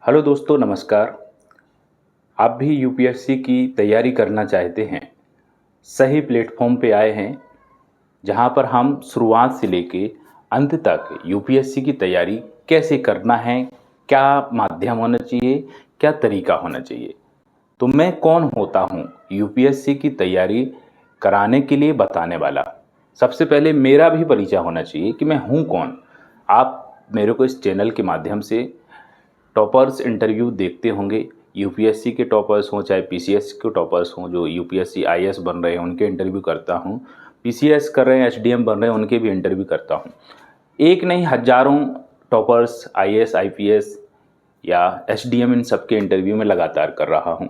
Hello दोस्तों, नमस्कार। आप भी यूपीएससी की तैयारी करना चाहते हैं, सही प्लेटफॉर्म पे आए हैं, जहां पर हम शुरुआत से लेके अंत तक यूपीएससी की तैयारी कैसे करना है, क्या माध्यम होना चाहिए, क्या तरीका होना चाहिए। तो मैं कौन होता हूं यूपीएससी की तैयारी कराने के लिए बताने वाला। सबसे पहले मेरा भी परिचय होना चाहिए कि मैं हूं कौन। आप मेरे को इस चैनल के माध्यम से टॉपर्स इंटरव्यू देखते होंगे। यूपीएससी के टॉपर्स हों चाहे पीसीएस के टॉपर्स हों, जो यूपीएससी आईएएस बन रहे हैं उनके इंटरव्यू करता हूं। पीसीएस कर रहे हैं, एसडीएम बन रहे हैं, उनके भी इंटरव्यू करता हूं। एक नहीं, हजारों टॉपर्स आईएएस आईपीएस या एसडीएम, इन सब के इंटरव्यू में लगातार कर रहा हूं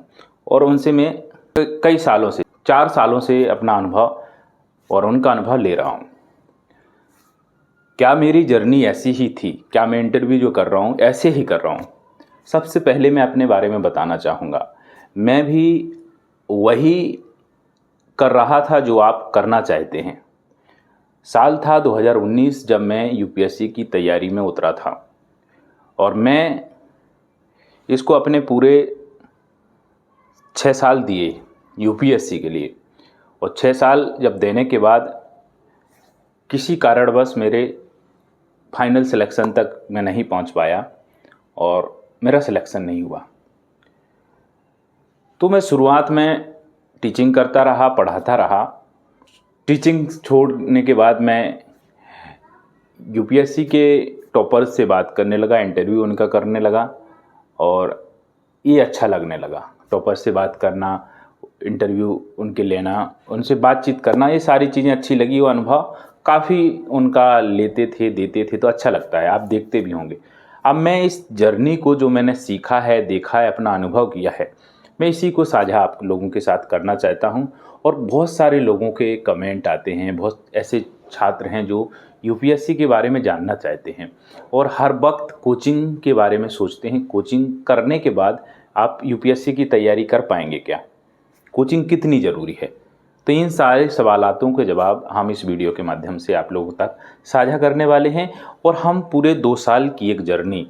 और उनसे मैं कई सालों से 4 सालों से अपना अनुभव और उनका अनुभव ले रहा हूं। क्या मेरी जर्नी ऐसी ही थी? क्या मैं इंटरव्यू जो कर रहा हूँ ऐसे ही कर रहा हूँ? सबसे पहले मैं अपने बारे में बताना चाहूँगा। मैं भी वही कर रहा था जो आप करना चाहते हैं। साल था 2019 जब मैं यूपीएससी की तैयारी में उतरा था और मैं इसको अपने पूरे 6 साल दिए यूपीएससी के लिए। और 6 साल जब देने के बाद किसी कारणवश मेरे फाइनल सिलेक्शन तक मैं नहीं पहुंच पाया और मेरा सिलेक्शन नहीं हुआ। तो मैं शुरुआत में टीचिंग करता रहा, पढ़ाता रहा। टीचिंग छोड़ने के बाद मैं यूपीएससी के टॉपर्स से बात करने लगा, इंटरव्यू उनका करने लगा और ये अच्छा लगने लगा। टॉपर्स से बात करना, इंटरव्यू उनके लेना, उनसे बातचीत करना, ये सारी चीज़ें अच्छी लगी। वो अनुभव काफ़ी उनका लेते थे, देते थे, तो अच्छा लगता है। आप देखते भी होंगे। अब मैं इस जर्नी को, जो मैंने सीखा है, देखा है, अपना अनुभव किया है, मैं इसी को साझा आप लोगों के साथ करना चाहता हूं। और बहुत सारे लोगों के कमेंट आते हैं, बहुत ऐसे छात्र हैं जो यूपीएससी के बारे में जानना चाहते हैं और हर वक्त कोचिंग के बारे में सोचते हैं। कोचिंग करने के बाद आप यूपीएससी की तैयारी कर पाएंगे क्या? कोचिंग कितनी ज़रूरी है? तो इन सारे सवालातों के जवाब हम इस वीडियो के माध्यम से आप लोगों तक साझा करने वाले हैं और हम पूरे 2 साल की एक जर्नी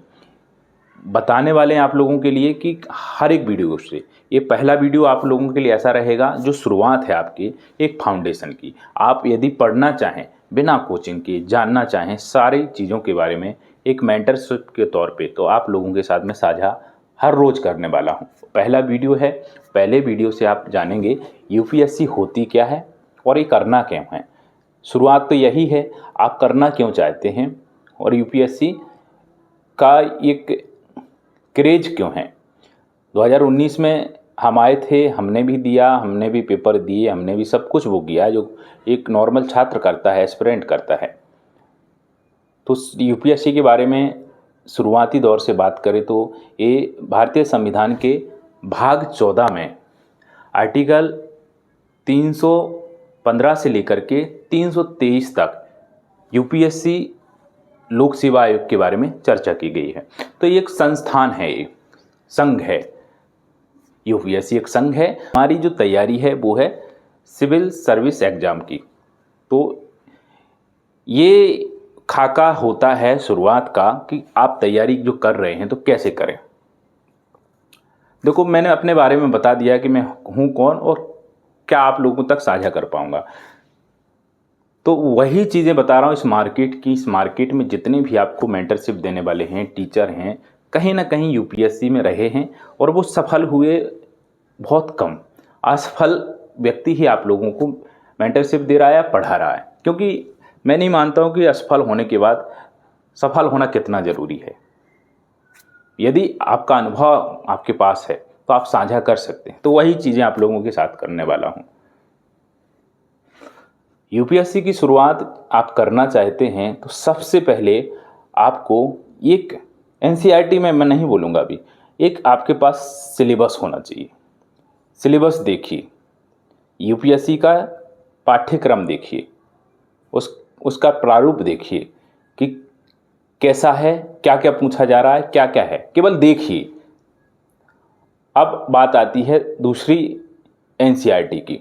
बताने वाले हैं आप लोगों के लिए कि हर एक वीडियो से। ये पहला वीडियो आप लोगों के लिए ऐसा रहेगा जो शुरुआत है आपकी एक फाउंडेशन की। आप यदि पढ़ना चाहें, बिना कोचिंग के जानना चाहें सारी चीज़ों के बारे में एक मेंटरशिप के तौर पे, तो आप लोगों के साथ में साझा हर रोज़ करने वाला हूँ। पहला वीडियो है, पहले वीडियो से आप जानेंगे यूपीएससी होती क्या है और ये करना क्यों है। शुरुआत तो यही है, आप करना क्यों चाहते हैं और यूपीएससी का एक क्रेज क्यों है। 2019 में हम आए थे, हमने भी दिया, हमने भी पेपर दिए, हमने भी सब कुछ वो किया जो एक नॉर्मल छात्र करता है, एस्पिरेंट करता है। तो यूपीएससी के बारे में शुरुआती दौर से बात करें तो ये भारतीय संविधान के भाग 14 में आर्टिकल 315 से लेकर के 323 तक यूपीएससी लोक सेवा आयोग के बारे में चर्चा की गई है। तो ये एक संस्थान है, एक संघ है। यूपीएससी एक संघ है। हमारी जो तैयारी है वो है सिविल सर्विस एग्जाम की। तो ये खाका होता है शुरुआत का कि आप तैयारी जो कर रहे हैं तो कैसे करें। देखो, मैंने अपने बारे में बता दिया कि मैं हूँ कौन और क्या आप लोगों तक साझा कर पाऊंगा। तो वही चीज़ें बता रहा हूँ इस मार्केट की। इस मार्केट में जितने भी आपको मेंटरशिप देने वाले हैं, टीचर हैं, कहीं ना कहीं यूपीएससी में रहे हैं और वो सफल हुए बहुत कम। असफल व्यक्ति ही आप लोगों को मेंटरशिप दे रहा है, पढ़ा रहा है। क्योंकि मैं नहीं मानता हूँ कि असफल होने के बाद सफल होना कितना ज़रूरी है। यदि आपका अनुभव आपके पास है तो आप साझा कर सकते हैं। तो वही चीज़ें आप लोगों के साथ करने वाला हूँ। यूपीएससी की शुरुआत आप करना चाहते हैं तो सबसे पहले आपको एक एनसीईआरटी में मैं नहीं बोलूँगा अभी, एक आपके पास सिलेबस होना चाहिए। सिलेबस देखिए, यूपीएससी का पाठ्यक्रम देखिए, उसका प्रारूप देखिए कि कैसा है, क्या क्या पूछा जा रहा है, क्या क्या है, केवल देखिए। अब बात आती है दूसरी एनसीईआरटी की।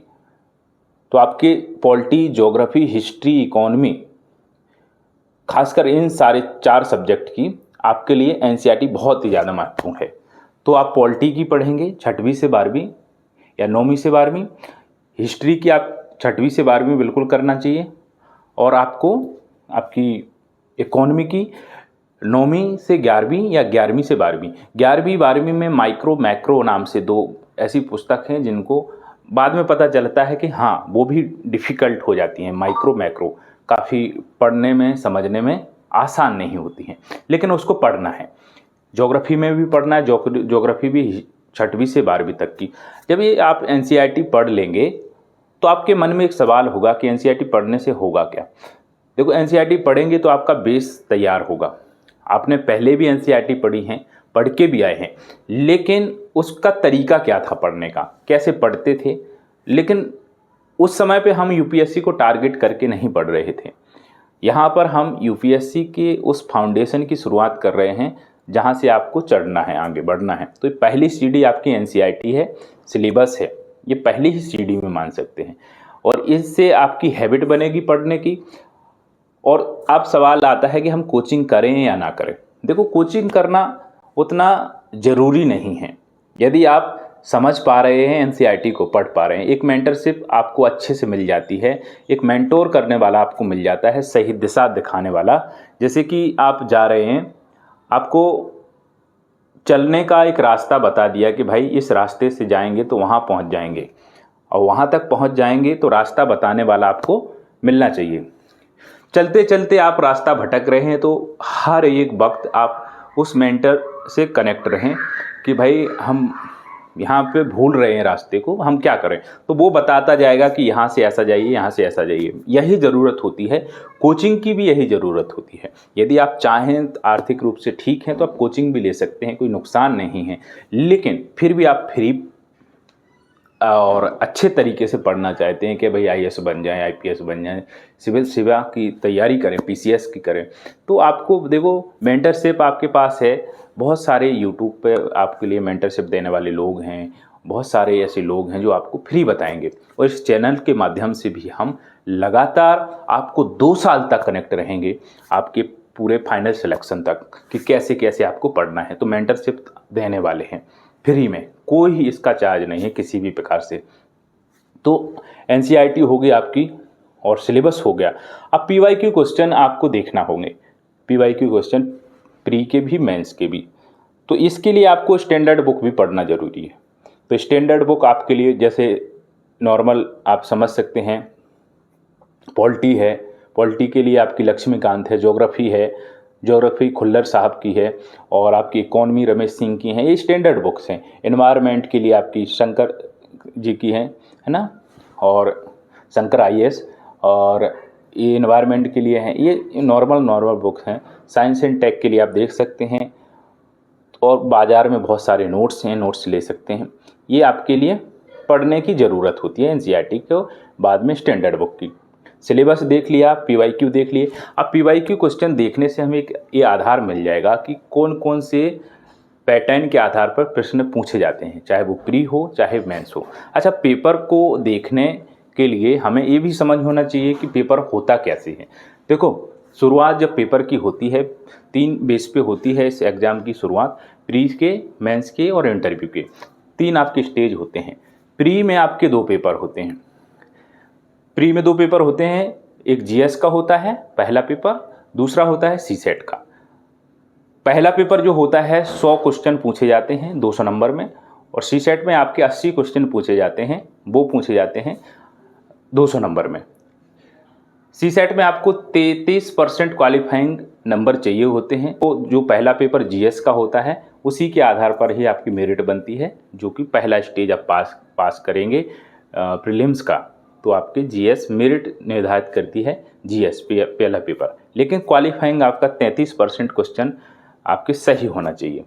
तो आपके पॉलिटी, ज्योग्राफी, हिस्ट्री, इकोनॉमी, खासकर इन सारे 4 सब्जेक्ट की आपके लिए एनसीईआरटी बहुत ही ज़्यादा महत्वपूर्ण है। तो आप पॉलिटी की पढ़ेंगे 6वीं से 12वीं या 9वीं से 12वीं, हिस्ट्री की आप 6वीं से 12वीं बिल्कुल करना चाहिए, और आपको आपकी इकोनॉमी की 9वीं से 11वीं या 11वीं से 12वीं। 11वीं 12वीं में माइक्रो मैक्रो नाम से 2 ऐसी पुस्तक हैं जिनको बाद में पता चलता है कि हाँ वो भी डिफ़िकल्ट हो जाती हैं। माइक्रो मैक्रो काफ़ी पढ़ने में समझने में आसान नहीं होती हैं, लेकिन उसको पढ़ना है। ज्योग्राफी में भी पढ़ना है, ज्योग्राफी भी 6वीं से 12वीं तक की। जब ये आप एनसीईआरटी पढ़ लेंगे तो आपके मन में एक सवाल होगा कि एनसीईआरटी पढ़ने से होगा क्या। देखो, एनसीईआरटी पढ़ेंगे तो आपका बेस तैयार होगा। आपने पहले भी एनसीईआरटी पढ़ी हैं, पढ़ के भी आए हैं, लेकिन उसका तरीका क्या था पढ़ने का, कैसे पढ़ते थे। लेकिन उस समय पे हम यूपीएससी को टारगेट करके नहीं पढ़ रहे थे। यहाँ पर हम यूपीएससी के उस फाउंडेशन की शुरुआत कर रहे हैं जहाँ से आपको चढ़ना है, आगे बढ़ना है। तो पहली सीढ़ी आपकी एनसीईआरटी है, सिलेबस है, ये पहली ही सीढ़ी में मान सकते हैं। और इससे आपकी हैबिट बनेगी पढ़ने की। और अब सवाल आता है कि हम कोचिंग करें या ना करें। देखो, कोचिंग करना उतना ज़रूरी नहीं है यदि आप समझ पा रहे हैं, एनसीईआरटी को पढ़ पा रहे हैं। एक मेंटरशिप आपको अच्छे से मिल जाती है, एक मेंटोर करने वाला आपको मिल जाता है, सही दिशा दिखाने वाला। जैसे कि आप जा रहे हैं, आपको चलने का एक रास्ता बता दिया कि भाई इस रास्ते से जाएंगे तो वहाँ पहुँच जाएंगे, और वहाँ तक पहुँच जाएंगे तो रास्ता बताने वाला आपको मिलना चाहिए। चलते चलते आप रास्ता भटक रहे हैं तो हर एक वक्त आप उस मेंटर से कनेक्ट रहें कि भाई हम यहाँ पे भूल रहे हैं रास्ते को, हम क्या करें। तो वो बताता जाएगा कि यहाँ से ऐसा जाइए, यहाँ से ऐसा जाइए। यही ज़रूरत होती है, कोचिंग की भी यही ज़रूरत होती है। यदि आप चाहें, आर्थिक रूप से ठीक हैं, तो आप कोचिंग भी ले सकते हैं, कोई नुकसान नहीं है। लेकिन फिर भी आप फ्री और अच्छे तरीके से पढ़ना चाहते हैं कि भाई आईएएस बन जाएं, आईपीएस बन जाएं, सिविल सेवा की तैयारी करें, पीसीएस की करें, तो आपको देखो मेंटरशिप आपके पास है। बहुत सारे यूट्यूब पे आपके लिए मेंटरशिप देने वाले लोग हैं, बहुत सारे ऐसे लोग हैं जो आपको फ्री बताएंगे। और इस चैनल के माध्यम से भी हम लगातार आपको 2 साल तक कनेक्ट रहेंगे, आपके पूरे फाइनल सिलेक्शन तक, कि कैसे कैसे आपको पढ़ना है। तो मेंटरशिप देने वाले हैं फ्री में, कोई ही इसका चार्ज नहीं है किसी भी प्रकार से। तो एनसीईआरटी हो गई आपकी और सिलेबस हो गया। अब पीवाईक्यू क्वेश्चन आपको देखना होंगे, पीवाईक्यू क्वेश्चन प्री के भी मेंस के भी। तो इसके लिए आपको स्टैंडर्ड बुक भी पढ़ना ज़रूरी है। तो स्टैंडर्ड बुक आपके लिए जैसे नॉर्मल आप समझ सकते हैं, पॉलिटी है, पॉलिटी के लिए आपकी लक्ष्मीकांत है, ज्योग्राफी है, ज्योग्राफी खुल्लर साहब की है, और आपकी इकोनॉमी रमेश सिंह की हैं। ये स्टैंडर्ड बुक्स हैं। एनवायरनमेंट के लिए आपकी शंकर जी की हैं, है ना, और शंकर आईएएस, और ये एनवायरनमेंट के लिए हैं। ये नॉर्मल बुक्स हैं। साइंस एंड टेक के लिए आप देख सकते हैं, और बाज़ार में बहुत सारे नोट्स हैं, नोट्स ले सकते हैं। ये आपके लिए पढ़ने की ज़रूरत होती है एनसीईआरटी को बाद में स्टैंडर्ड बुक की। सिलेबस देख लिया, पीवाईक्यू देख लिए। अब पीवाईक्यू क्वेश्चन देखने से हमें एक ये आधार मिल जाएगा कि कौन कौन से पैटर्न के आधार पर प्रश्न पूछे जाते हैं, चाहे वो प्री हो चाहे मेंस हो। अच्छा, पेपर को देखने के लिए हमें ये भी समझ होना चाहिए कि पेपर होता कैसे है। देखो, शुरुआत जब पेपर की होती है 3 बेस पे होती है इस एग्ज़ाम की शुरुआत, प्री के, मेंस के और इंटरव्यू के। 3 आपके स्टेज होते हैं। प्री में आपके 2 पेपर होते हैं। प्री में 2 पेपर होते हैं, एक जीएस का होता है पहला पेपर, दूसरा होता है सीसेट का। पहला पेपर जो होता है 100 क्वेश्चन पूछे जाते हैं 200 नंबर में, और सीसेट में आपके 80 क्वेश्चन पूछे जाते हैं, वो पूछे जाते हैं 200 नंबर में। सीसेट में आपको 33% क्वालिफाइंग नंबर चाहिए होते हैं। तो जो पहला पेपर जीएस का होता है उसी के आधार पर ही आपकी मेरिट बनती है, जो कि पहला स्टेज आप पास करेंगे प्रीलिम्स का, तो आपके जीएस मेरिट निर्धारित करती है जीएस पहला पेपर। लेकिन क्वालिफाइंग आपका 33% क्वेश्चन आपके सही होना चाहिए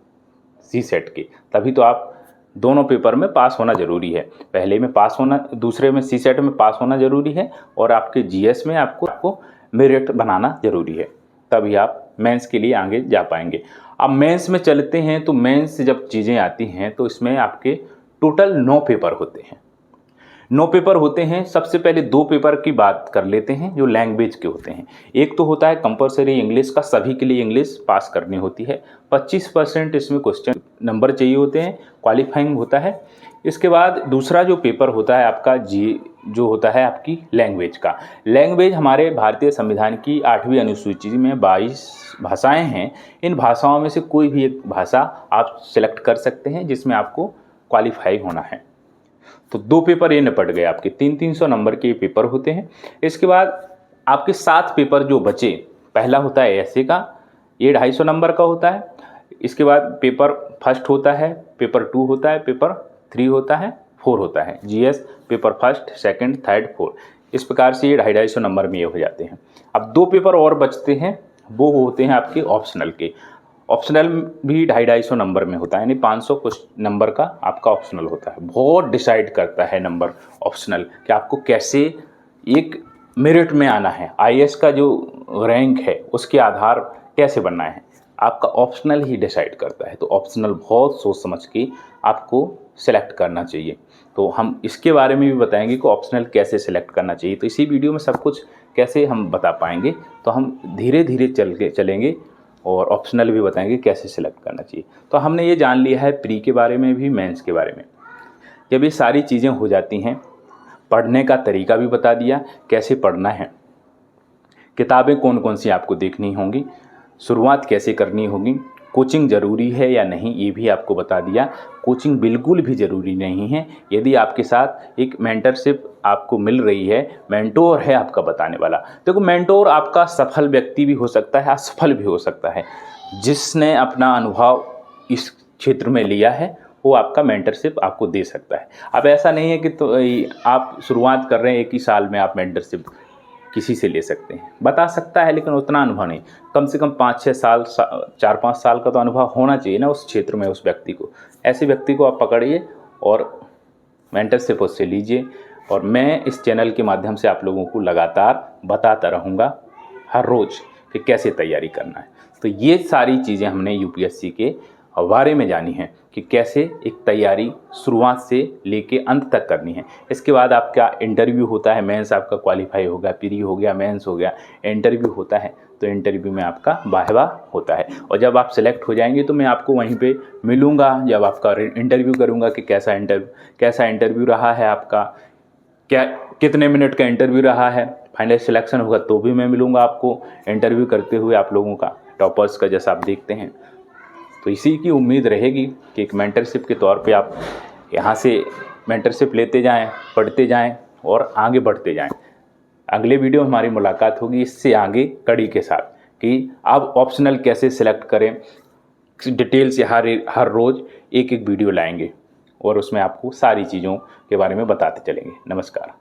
सीसेट के, तभी तो आप दोनों पेपर में पास होना ज़रूरी है। पहले में पास होना, दूसरे में सीसेट में पास होना ज़रूरी है, और आपके जीएस में आपको मेरिट बनाना ज़रूरी है, तभी आप मेंस के लिए आगे जा पाएंगे। अब मेंस में चलते हैं, तो मेंस जब चीज़ें आती हैं तो इसमें आपके टोटल 9 पेपर होते हैं। 9 पेपर होते हैं। सबसे पहले 2 पेपर की बात कर लेते हैं जो लैंग्वेज के होते हैं। एक तो होता है कंपलसरी इंग्लिश का, सभी के लिए इंग्लिश पास करनी होती है। 25% इसमें क्वेश्चन नंबर चाहिए होते हैं, क्वालिफाइंग होता है। इसके बाद दूसरा जो पेपर होता है आपका जो होता है आपकी लैंग्वेज का। लैंग्वेज हमारे भारतीय संविधान की 8वीं अनुसूची में 22 भाषाएं हैं। इन भाषाओं में से कोई भी एक भाषा आप सिलेक्ट कर सकते हैं जिसमें आपको क्वालिफाई होना है। तो 2 पेपर ये निपट गए आपके, 300 नंबर के पेपर होते हैं। इसके बाद आपके 7 पेपर जो बचे, पहला होता है ऐसे का, ये 250 नंबर का होता है। इसके बाद पेपर फर्स्ट होता है, पेपर 2 होता है, पेपर 3 होता है, 4 होता है। GS paper first, second, third, 4, इस प्रकार से ये 250 नंबर में ये हो जाते हैं। अब 2 पेपर और बचते हैं, वो होते हैं आपके ऑप्शनल के। ऑप्शनल भी 250 नंबर में होता है, यानी 500 कुछ नंबर का आपका ऑप्शनल होता है। बहुत डिसाइड करता है नंबर ऑप्शनल कि आपको कैसे एक मेरिट में आना है, आईएएस का जो रैंक है उसके आधार कैसे बनना है, आपका ऑप्शनल ही डिसाइड करता है। तो ऑप्शनल बहुत सोच समझ के आपको सेलेक्ट करना चाहिए। तो हम इसके बारे में भी बताएंगे कि ऑप्शनल कैसे सेलेक्ट करना चाहिए। तो इसी वीडियो में सब कुछ कैसे हम बता पाएंगे, तो हम धीरे धीरे चलेंगे और ऑप्शनल भी बताएंगे कैसे सिलेक्ट करना चाहिए। तो हमने ये जान लिया है प्री के बारे में भी, मेंस के बारे में। जब ये सारी चीज़ें हो जाती हैं, पढ़ने का तरीका भी बता दिया कैसे पढ़ना है, किताबें कौन कौन सी आपको देखनी होंगी, शुरुआत कैसे करनी होगी, कोचिंग ज़रूरी है या नहीं ये भी आपको बता दिया। कोचिंग बिल्कुल भी ज़रूरी नहीं है। यदि आपके साथ एक मेंटरशिप आपको मिल रही है, मेंटोर है आपका बताने वाला, देखो मेंटोर आपका सफल व्यक्ति भी हो सकता है, असफल भी हो सकता है। जिसने अपना अनुभव इस क्षेत्र में लिया है वो आपका मेंटरशिप आपको दे सकता है। अब ऐसा नहीं है कि तो आप शुरुआत कर रहे हैं, 1 ही साल में आप मेंटरशिप किसी से ले सकते हैं, बता सकता है, लेकिन उतना अनुभव नहीं। कम से कम 5-6 साल, 4-5 साल का तो अनुभव होना चाहिए ना उस क्षेत्र में उस व्यक्ति को। ऐसे व्यक्ति को आप पकड़िए और मेंटरशिप उससे लीजिए। और मैं इस चैनल के माध्यम से आप लोगों को लगातार बताता रहूँगा हर रोज़ कि कैसे तैयारी करना है। तो ये सारी चीज़ें हमने यूपीएससी के बारे में जानी है कि कैसे एक तैयारी शुरुआत से लेके अंत तक करनी है। इसके बाद आपका इंटरव्यू होता है, मेंस आपका क्वालिफाई होगा, प्री हो गया, मेंस हो गया, इंटरव्यू होता है। तो इंटरव्यू में आपका वाहवा होता है और जब आप सेलेक्ट हो जाएंगे तो मैं आपको वहीं पे मिलूँगा, जब आपका इंटरव्यू करूँगा कि कैसा इंटरव्यू रहा है आपका, क्या कितने मिनट का इंटरव्यू रहा है। फाइनल सिलेक्शन होगा तो भी मैं मिलूँगा आपको इंटरव्यू करते हुए आप लोगों का, टॉपर्स का जैसा आप देखते हैं। तो इसी की उम्मीद रहेगी कि एक मेंटरशिप के तौर पे आप यहाँ से मेंटरशिप लेते जाएं, पढ़ते जाएं और आगे बढ़ते जाएं। अगले वीडियो में हमारी मुलाकात होगी इससे आगे कड़ी के साथ कि आप ऑप्शनल कैसे सिलेक्ट करें। डिटेल से हर रोज़ एक वीडियो लाएंगे और उसमें आपको सारी चीज़ों के बारे में बताते चलेंगे। नमस्कार।